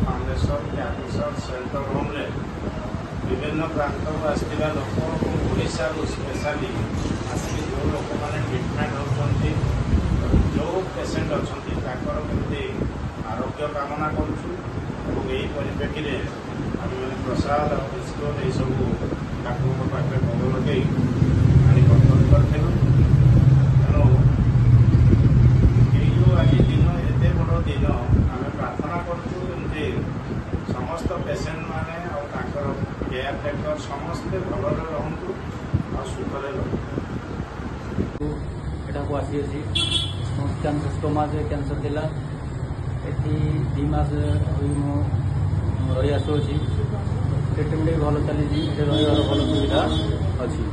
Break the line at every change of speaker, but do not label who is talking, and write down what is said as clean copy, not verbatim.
Foundation cancer centre home विभिन्न प्रांत को आसवा लोक ओडिशा स्पेशली आसिक जो लोक मैंने ट्रिटमेंट होती जो पेसेंट अच्छा केमती आरोग्य कामना करें आम प्रसाद बिस्कुट यू ठाकुर पाखे भोग लगे आनी बंटन करूँ। तेणु जो आज दिन एत बड़ दिन आम प्रार्थना करुँचे समस्त पेसेंट माने केयर टेकर समस्ते भल रुँ आ सुखरे
को आसी स्टोमाज कैंसर थिला एटी 2 मास रही आसुची ट्रिटमेंट भी भल चली रही भल सुविधा अच्छी।